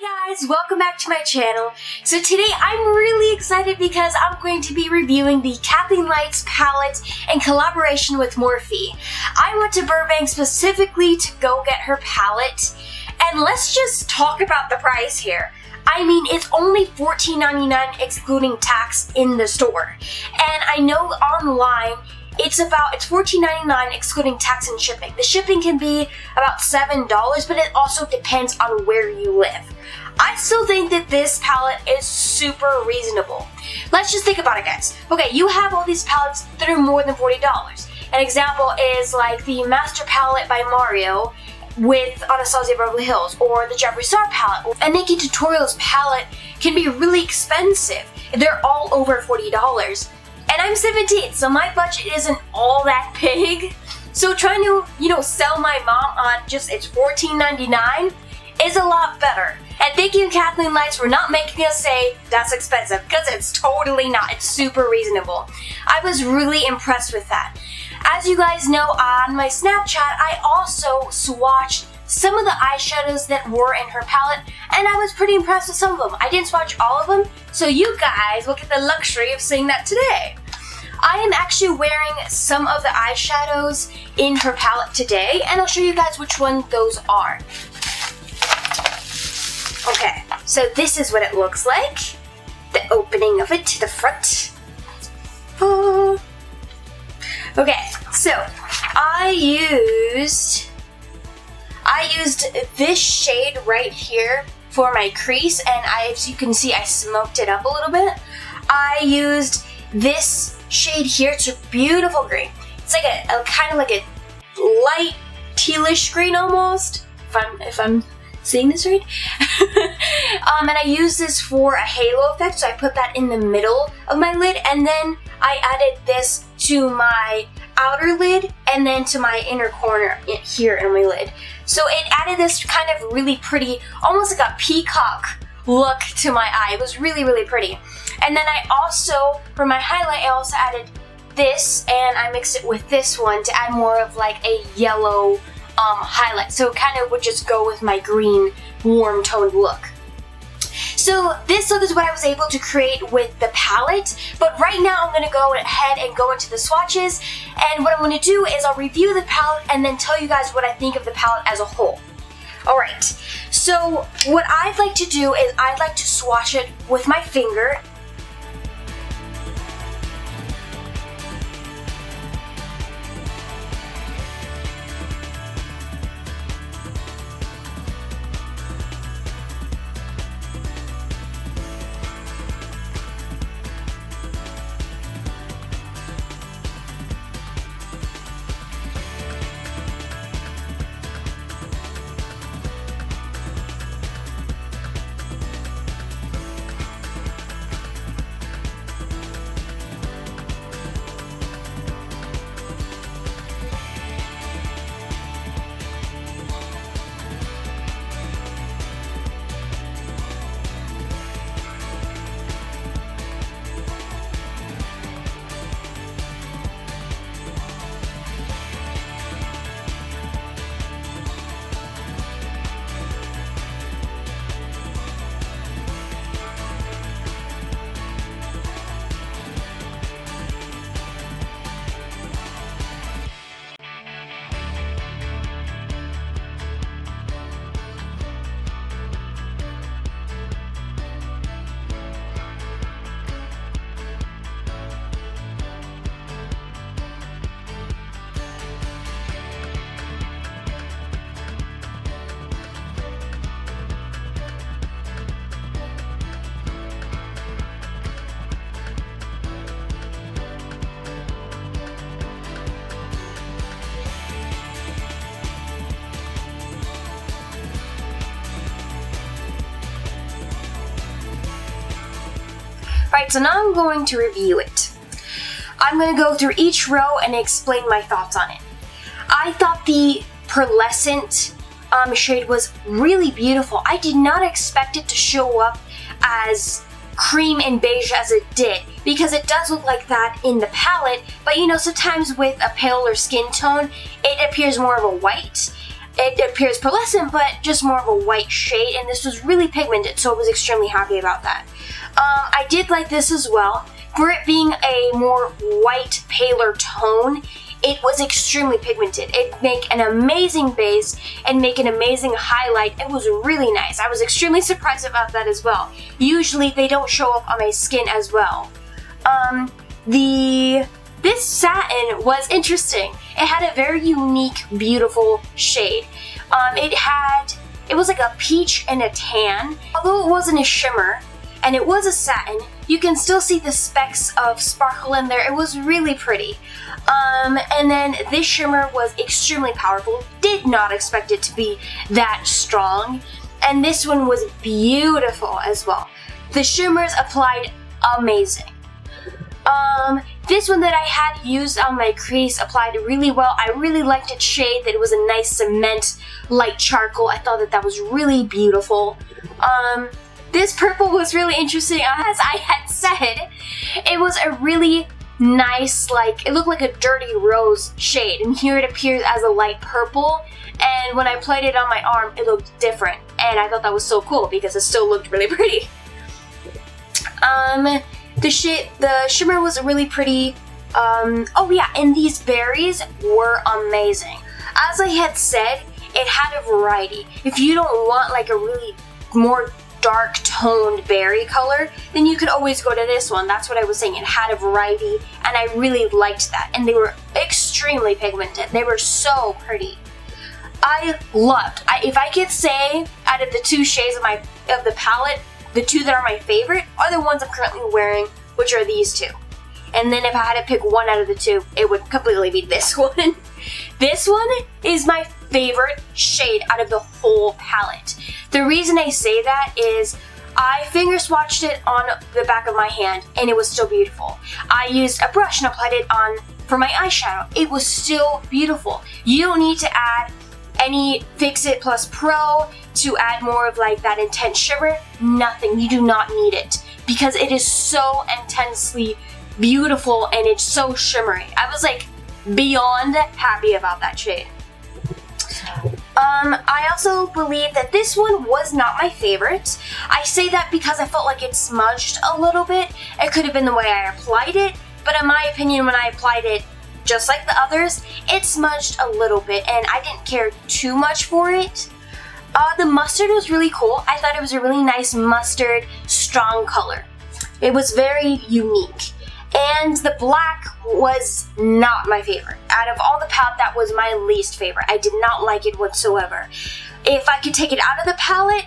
Guys, welcome back to my channel. So today I'm really excited because I'm going to be reviewing the Kathleen Lights palette in collaboration with Morphe. I went to Burbank specifically to go get her palette, and let's just talk about the price here. I mean, it's only $14.99 excluding tax in the store, and I know online it's $14.99 excluding tax and shipping. The shipping can be about $7, but it also depends on where you live. I still think that this palette is super reasonable. Let's just think about it, guys. Okay, you have all these palettes that are more than $40. An example is like the Master palette by Mario with Anastasia Beverly Hills, or the Jeffree Star palette. A Nikki Tutorials palette can be really expensive. They're all over $40. And I'm 17, so my budget isn't all that big. So trying to, sell my mom on just it's $14.99 is a lot better. And thank you, Kathleen Lights, for not making us say that's expensive, because it's totally not. It's super reasonable. I was really impressed with that. As you guys know, on my Snapchat, I also swatched some of the eyeshadows that were in her palette, and I was pretty impressed with some of them. I didn't swatch all of them, so you guys will get the luxury of seeing that today. I am actually wearing some of the eyeshadows in her palette today, and I'll show you guys which one those are. Okay, so this is what it looks like. The opening of it to the front. Oh. Okay, so I used this shade right here for my crease, and as you can see, I smoked it up a little bit. I used this shade here. It's a beautiful green. It's like a kind of like a light tealish green almost, if I'm seeing this right. And I use this for a halo effect, so I put that in the middle of my lid, and then I added this to my outer lid and then to my inner corner here in my lid. So it added this kind of really pretty, almost like a peacock look to my eye. It was really, really pretty. And then I also, for my highlight, I also added this, and I mixed it with this one to add more of like a yellow highlight. So it kind of would just go with my green, warm toned look. So this look is what I was able to create with the palette, but right now I'm going to go ahead and go into the swatches, and what I'm going to do is I'll review the palette and then tell you guys what I think of the palette as a whole. Alright, so what I'd like to do is I'd like to swatch it with my finger. Alright, so now I'm going to review it. I'm going to go through each row and explain my thoughts on it. I thought the pearlescent shade was really beautiful. I did not expect it to show up as cream and beige as it did, because it does look like that in the palette, but sometimes with a paler skin tone, it appears more of a white. it appears pearlescent, but just more of a white shade, and this was really pigmented, so I was extremely happy about that. I did like this as well. For it being a more white, paler tone, it was extremely pigmented. It make an amazing base and make an amazing highlight. It was really nice. I was extremely surprised about that as well. Usually they don't show up on my skin as well. This satin was interesting. It had a very unique, beautiful shade. It was like a peach and a tan. Although it wasn't a shimmer, and it was a satin, you can still see the specks of sparkle in there. It was really pretty. And then this shimmer was extremely powerful. Did not expect it to be that strong. And this one was beautiful as well. The shimmers applied amazing. This one that I had used on my crease applied really well. I really liked its shade, that it was a nice cement, light charcoal. I thought that was really beautiful. This purple was really interesting. As I had said, it was a really nice, it looked like a dirty rose shade, and here it appears as a light purple, and when I applied it on my arm, it looked different, and I thought that was so cool because it still looked really pretty. The shimmer was really pretty. Oh yeah, and these berries were amazing. As I had said, it had a variety. If you don't want like a really more dark toned berry color, then you could always go to this one. That's what I was saying. It had a variety, and I really liked that. And they were extremely pigmented. They were so pretty. If I could say out of the two shades of the palette, the two that are my favorite are the ones I'm currently wearing, which are these two. And then if I had to pick one out of the two, it would completely be this one. This one is my favorite shade out of the whole palette. The reason I say that is I finger swatched it on the back of my hand, and it was still beautiful. I used a brush and applied it on for my eyeshadow. It was still beautiful. You don't need to add any Fix It Plus Pro to add more of like that intense shimmer. Nothing. You do not need it because it is so intensely beautiful and it's so shimmery. I was like beyond happy about that shade. I also believe that this one was not my favorite. I say that because I felt like it smudged a little bit. It could have been the way I applied it, but in my opinion, when I applied it, just like the others, it smudged a little bit, and I didn't care too much for it. The mustard was really cool. I thought it was a really nice mustard, strong color. It was very unique. And the black was not my favorite. Out of all the palette, that was my least favorite. I did not like it whatsoever. If I could take it out of the palette,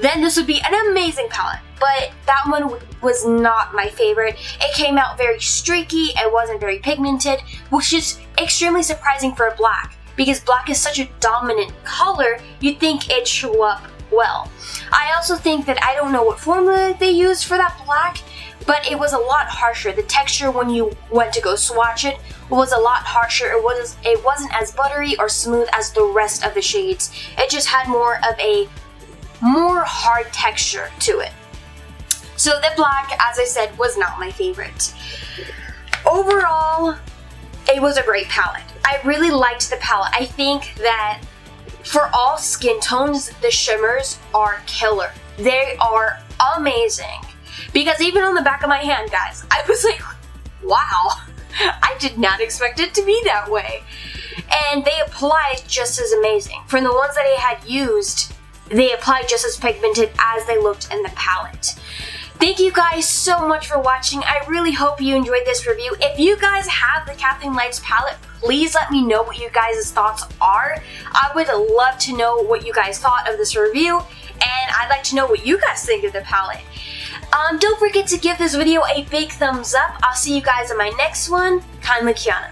then this would be an amazing palette. But that one was not my favorite. It came out very streaky, it wasn't very pigmented, which is extremely surprising for a black, because black is such a dominant color, you'd think it'd show up well. I also think that I don't know what formula they used for that black, but it was a lot harsher. The texture when you went to go swatch it was a lot harsher. It wasn't as buttery or smooth as the rest of the shades. It just had more of a more hard texture to it. So the black, as I said, was not my favorite. Overall, it was a great palette. I really liked the palette. I think that for all skin tones, the shimmers are killer. They are amazing. Because even on the back of my hand, guys, I was like, wow, I did not expect it to be that way. And they applied just as amazing. From the ones that I had used, they applied just as pigmented as they looked in the palette. Thank you guys so much for watching. I really hope you enjoyed this review. If you guys have the Kathleen Lights palette, please let me know what you guys' thoughts are. I would love to know what you guys thought of this review, and I'd like to know what you guys think of the palette. Don't forget to give this video a big thumbs up. I'll see you guys in my next one. Kiana.